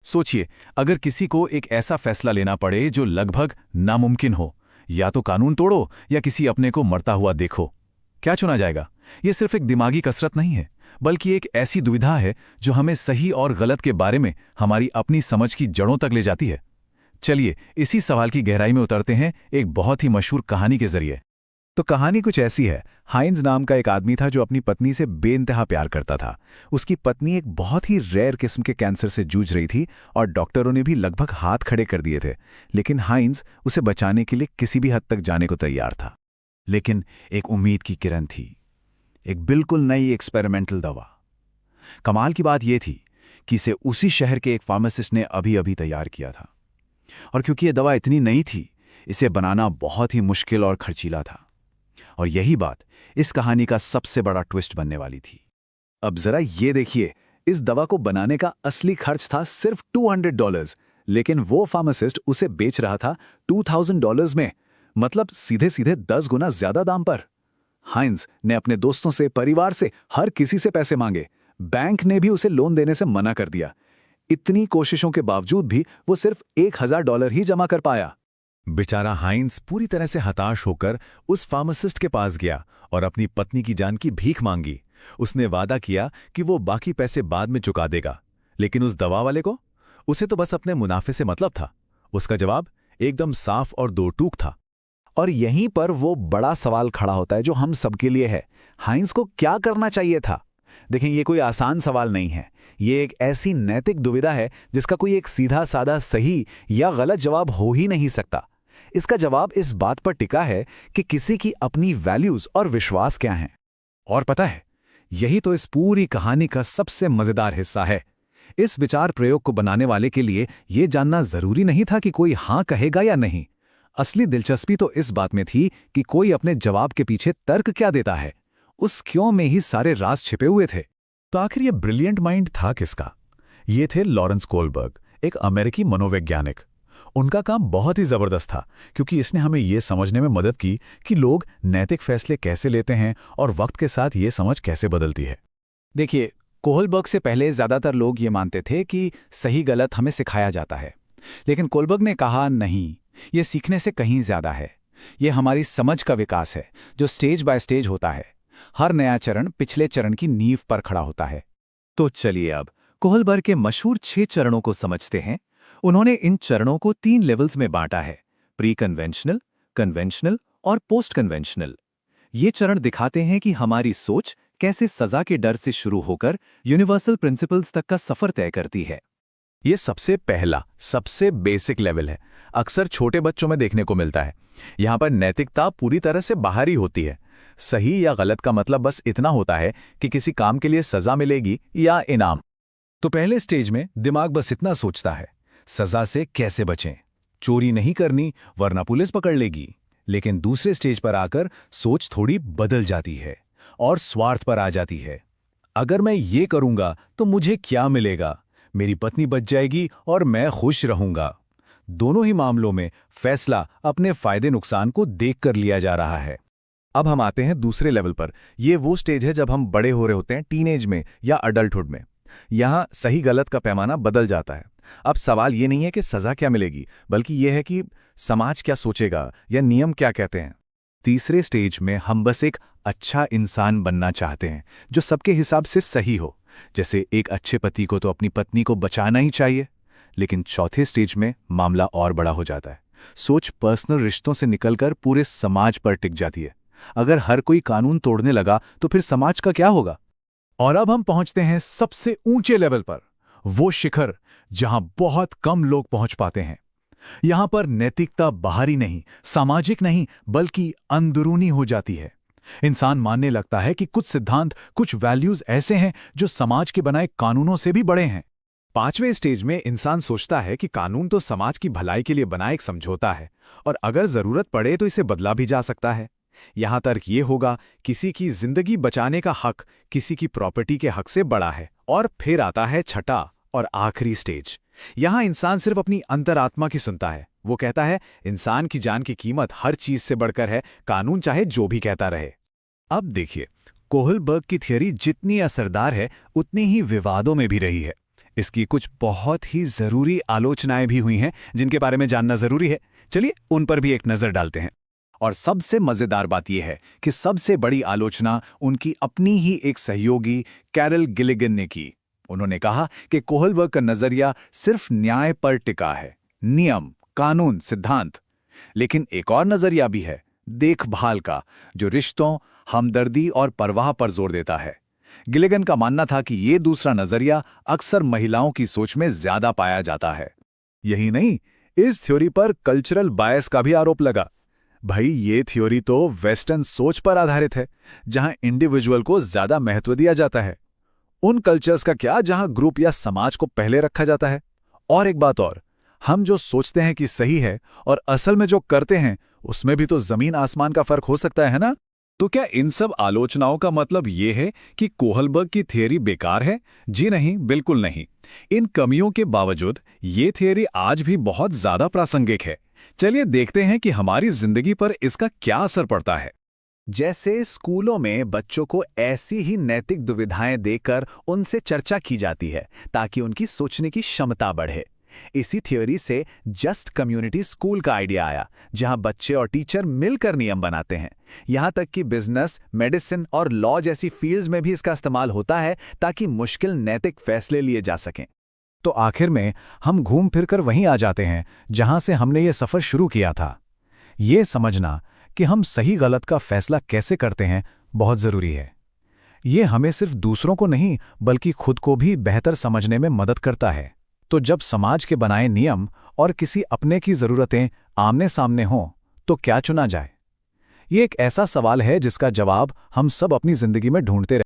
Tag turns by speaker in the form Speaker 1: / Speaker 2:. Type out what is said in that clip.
Speaker 1: सोचिए, अगर किसी को एक ऐसा फैसला लेना पड़े जो लगभग नामुमकिन हो, या तो कानून तोड़ो या किसी अपने को मरता हुआ देखो, क्या चुना जाएगा? ये सिर्फ एक दिमागी कसरत नहीं है, बल्कि एक ऐसी दुविधा है जो हमें सही और गलत के बारे में हमारी अपनी समझ की जड़ों तक ले जाती है। चलिए इसी सवाल की गहराई में उतरते हैं एक बहुत ही मशहूर कहानी के जरिए। तो कहानी कुछ ऐसी है। हाइंज नाम का एक आदमी था जो अपनी पत्नी से बेइंतहा प्यार करता था। उसकी पत्नी एक बहुत ही रेयर किस्म के कैंसर से जूझ रही थी और डॉक्टरों ने भी लगभग हाथ खड़े कर दिए थे, लेकिन हाइंज उसे बचाने के लिए किसी भी हद तक जाने को तैयार था। लेकिन एक उम्मीद की किरण थी, एक बिल्कुल नई एक्सपेरिमेंटल दवा। कमाल की बात यह थी कि इसे उसी शहर के एक फार्मासिस्ट ने अभी अभी तैयार किया था, और क्योंकि यह दवा इतनी नई थी, इसे बनाना बहुत ही मुश्किल और खर्चीला था। और यही बात इस कहानी का सबसे बड़ा ट्विस्ट बनने वाली थी। अब जरा ये देखिए, इस दवा को बनाने का असली खर्च था सिर्फ $200, लेकिन वो फार्मासिस्ट उसे बेच रहा था $2000 में, मतलब सीधे सीधे 10 गुना ज्यादा दाम पर। हाइंज ने अपने दोस्तों से, परिवार से, हर किसी से पैसे मांगे। बैंक ने भी उसे लोन देने से मना कर दिया। इतनी कोशिशों के बावजूद भी वो सिर्फ $1000 ही जमा कर पाया। बेचारा हाइंज पूरी तरह से हताश होकर उस फार्मासिस्ट के पास गया और अपनी पत्नी की जान की भीख मांगी। उसने वादा किया कि वो बाकी पैसे बाद में चुका देगा, लेकिन उस दवा वाले को, उसे तो बस अपने मुनाफे से मतलब था। उसका जवाब एकदम साफ और दो टूक था। और यहीं पर वो बड़ा सवाल खड़ा होता है जो हम सबके लिए है। हाइंज को क्या करना चाहिए था? देखें, ये कोई आसान सवाल नहीं है। ये एक ऐसी नैतिक दुविधा है जिसका कोई एक सीधा साधा सही या गलत जवाब हो ही नहीं सकता। इसका जवाब इस बात पर टिका है कि किसी की अपनी वैल्यूज और विश्वास क्या हैं। और पता है, यही तो इस पूरी कहानी का सबसे मजेदार हिस्सा है। इस विचार प्रयोग को बनाने वाले के लिए यह जानना जरूरी नहीं था कि कोई हां कहेगा या नहीं। असली दिलचस्पी तो इस बात में थी कि कोई अपने जवाब के पीछे तर्क क्या देता है। उस क्यों में ही सारे राज छिपे हुए थे। तो आखिर ये ब्रिलियंट माइंड था किसका? ये थे लॉरेंस कोलबर्ग, एक अमेरिकी मनोवैज्ञानिक। उनका काम बहुत ही जबरदस्त था, क्योंकि इसने हमें यह समझने में मदद की कि लोग नैतिक फैसले कैसे लेते हैं और वक्त के साथ ये समझ कैसे बदलती है। देखिए, कोहलबर्ग से पहले ज्यादातर लोग ये मानते थे कि सही गलत हमें सिखाया जाता है, लेकिन कोलबर्ग ने कहा नहीं, ये सीखने से कहीं ज्यादा है। ये हमारी समझ का विकास है जो स्टेज बाय स्टेज होता है। हर नया चरण पिछले चरण की नींव पर खड़ा होता है। तो चलिए अब कोहलबर्ग के मशहूर 6 चरणों को समझते हैं। उन्होंने इन चरणों को 3 लेवल्स में बांटा है: प्री कन्वेंशनल, कन्वेंशनल और पोस्ट कन्वेंशनल। ये चरण दिखाते हैं कि हमारी सोच कैसे सजा के डर से शुरू होकर यूनिवर्सल प्रिंसिपल्स तक का सफर तय करती है। ये सबसे पहला, सबसे बेसिक लेवल है। अक्सर छोटे बच्चों में देखने को मिलता है। यहां पर नैतिकता पूरी तरह से बाहरी होती है। सही या गलत का मतलब बस इतना होता है कि किसी काम के लिए सजा मिलेगी या इनाम। तो पहले स्टेज में दिमाग बस इतना सोचता है, सजा से कैसे बचें, चोरी नहीं करनी वरना पुलिस पकड़ लेगी। लेकिन दूसरे स्टेज पर आकर सोच थोड़ी बदल जाती है और स्वार्थ पर आ जाती है। अगर मैं ये करूंगा तो मुझे क्या मिलेगा? मेरी पत्नी बच जाएगी और मैं खुश रहूंगा। दोनों ही मामलों में फैसला अपने फायदे नुकसान को देखकर लिया जा रहा है। अब हम आते हैं दूसरे लेवल पर। यह वो स्टेज है जब हम बड़े हो रहे होते हैं, टीनेज में या अडल्टहुड में। यहां सही गलत का पैमाना बदल जाता है। अब सवाल ये नहीं है कि सजा क्या मिलेगी, बल्कि यह है कि समाज क्या सोचेगा या नियम क्या कहते हैं। तीसरे स्टेज में हम बस एक अच्छा इंसान बनना चाहते हैं जो सबके हिसाब से सही हो। जैसे एक अच्छे पति को तो अपनी पत्नी को बचाना ही चाहिए। लेकिन चौथे स्टेज में मामला और बड़ा हो जाता है। सोच पर्सनल रिश्तों से निकलकर पूरे समाज पर टिक जाती है। अगर हर कोई कानून तोड़ने लगा तो फिर समाज का क्या होगा? और अब हम पहुंचते हैं सबसे ऊंचे लेवल पर, वो शिखर जहां बहुत कम लोग पहुंच पाते हैं। यहां पर नैतिकता बाहरी नहीं, सामाजिक नहीं, बल्कि अंदरूनी हो जाती है। इंसान मानने लगता है कि कुछ सिद्धांत, कुछ वैल्यूज ऐसे हैं जो समाज के बनाए कानूनों से भी बड़े हैं। 5वें स्टेज में इंसान सोचता है कि कानून तो समाज की भलाई के लिए बना एक समझौता है और अगर जरूरत पड़े तो इसे बदला भी जा सकता है। यहां तर्क ये होगा, किसी की जिंदगी बचाने का हक किसी की प्रॉपर्टी के हक से बड़ा है। और फिर आता है छठा और आखिरी स्टेज। यहां इंसान सिर्फ अपनी अंतरात्मा की सुनता है। वो कहता है इंसान की जान की कीमत हर चीज से बढ़कर है, कानून चाहे जो भी कहता रहे। अब देखिए, कोहलबर्ग की थियरी जितनी असरदार है उतनी ही विवादों में भी रही है।
Speaker 2: इसकी कुछ बहुत ही जरूरी आलोचनाएं भी हुई हैं जिनके बारे में जानना जरूरी है। चलिए उन पर भी एक नजर डालते हैं। और सबसे मजेदार बात यह है कि सबसे बड़ी आलोचना उनकी अपनी ही एक सहयोगी कैरल गिलिगन ने की। उन्होंने कहा कि कोहलबर्ग का नजरिया सिर्फ न्याय पर टिका है, नियम, कानून, सिद्धांत। लेकिन एक और नजरिया भी है, देखभाल का, जो रिश्तों, हमदर्दी और परवाह पर जोर देता है। गिलिगन का मानना था कि ये दूसरा नजरिया अक्सर महिलाओं की सोच में ज्यादा पाया जाता है। यही नहीं, इस थ्योरी पर कल्चरल बायस का भी आरोप लगा। भाई, ये थ्योरी तो वेस्टर्न सोच पर आधारित है, जहां इंडिविजुअल को ज्यादा महत्व दिया जाता है। उन कल्चर्स का क्या जहां ग्रुप या समाज को पहले रखा जाता है। और एक बात और, हम जो सोचते हैं कि सही है और असल में जो करते हैं, उसमें भी तो जमीन आसमान का फर्क हो सकता है ना। तो क्या इन सब आलोचनाओं का मतलब ये है कि कोहलबर्ग की थियरी बेकार है? जी नहीं, बिल्कुल नहीं। इन कमियों के बावजूद ये थियरी आज भी बहुत ज्यादा प्रासंगिक है। चलिए देखते हैं कि हमारी जिंदगी पर इसका क्या असर पड़ता है। जैसे स्कूलों में बच्चों को ऐसी ही नैतिक दुविधाएं देकर उनसे चर्चा की जाती है ताकि उनकी सोचने की क्षमता बढ़े। इसी थ्योरी से जस्ट कम्युनिटी स्कूल का आइडिया आया, जहां बच्चे और टीचर मिलकर नियम बनाते हैं। यहां तक कि बिजनेस, मेडिसिन और लॉ जैसी फील्ड्स में भी इसका इस्तेमाल होता है ताकि मुश्किल नैतिक फैसले लिए जा सकें। तो आखिर में हम घूम फिरकर वहीं आ जाते हैं जहां से हमने ये सफर शुरू किया था। ये समझना कि हम सही गलत का फैसला कैसे करते हैं बहुत जरूरी है। ये हमें सिर्फ दूसरों को नहीं बल्कि खुद को भी बेहतर समझने में मदद करता है। तो जब समाज के बनाए नियम और किसी अपने की जरूरतें आमने सामने हों, तो क्या चुना जाए? ये एक ऐसा सवाल है जिसका जवाब हम सब अपनी जिंदगी में ढूंढते